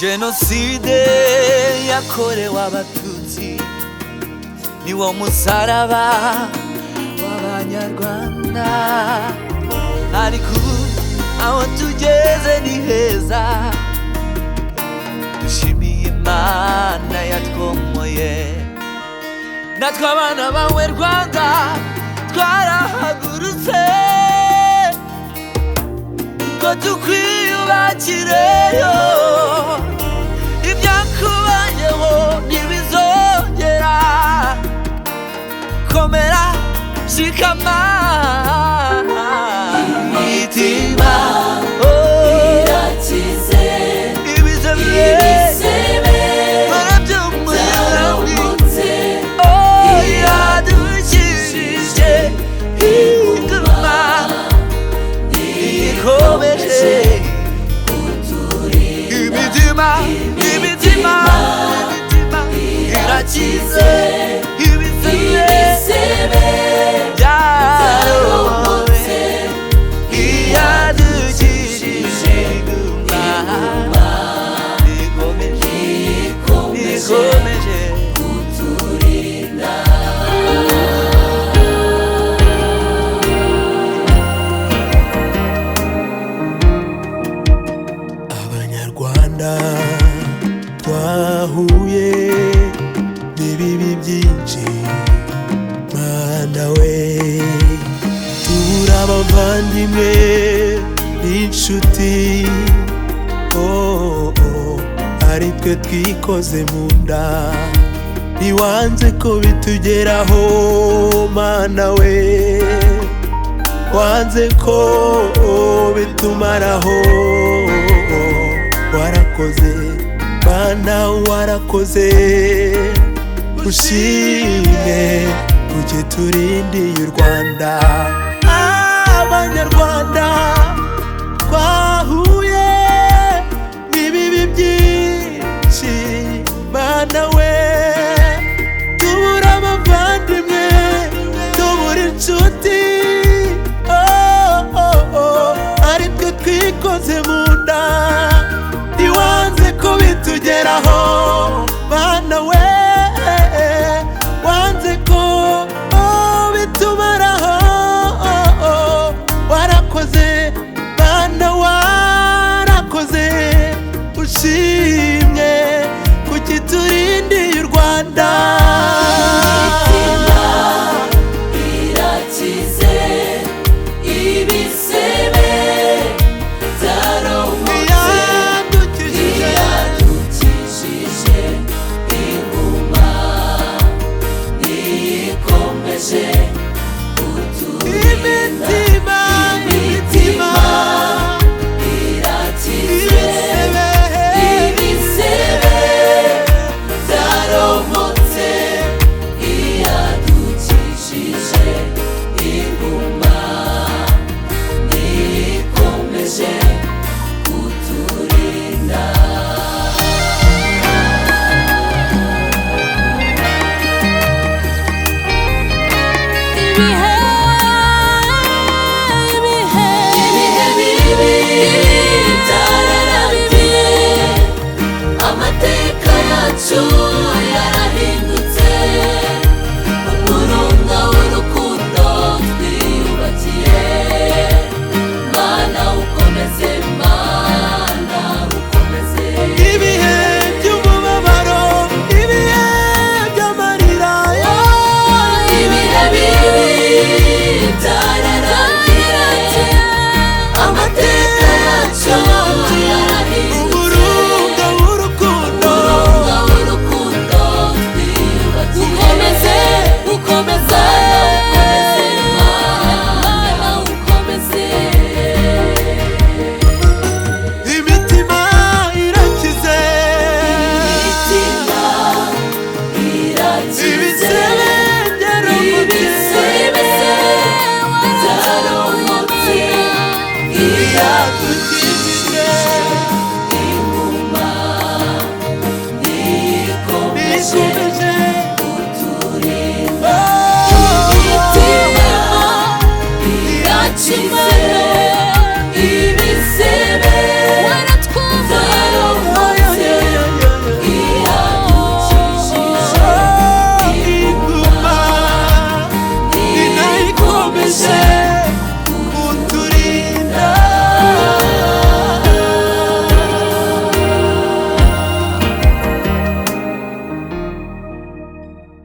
Jenoside yakorewe abatutsi niwo musaraba w'abanyarwanda, ariko aho tugeze ni heza. Dushimiye Imana yatwomoye, natwe abana bawe Rwanda twarahagurutse ngo tukwiyubakireyo. Ibyakubayeho ntibizongera, komera shikama. Imitima irakize, ibisebe barabyumutse, yadukijije inguma ikomeje kuturinda. Imitima irakize, ibisebe byaromotse, yadukijije inguma ikomeje kuturinda. Abanyarwanda twahuye n'ibibi byinshi, Mana we, turi abavandimwe n'inshuti. Ari twe twikoze mu nda, ntiwanze ko bitugeraho. Mana we, wanze ko bitumaraho. Warakoze Mana, warakoze, ushimwe kuki turindiye u Rwanda. Abanyarwanda twahuye n'ibibi byinshi, Mana we, tubura abavandimwe, tubura inshuti. Ari twe twikoze mu nda, ntiwanze ko bitugeraho. Mana we, wanze ko bitumaraho. Warakoze Mana, warakoze, ushimwe kuki turindiye u Rwanda. Imitima irakize, ibisebe byaromotse, yadukijije inguma ikomeje kuturinda. Imitima irakize, ibisebe byaromotse, yadukijije inguma ikomeje kuturinda. Ibihe bibi byararangiye, amateka yacu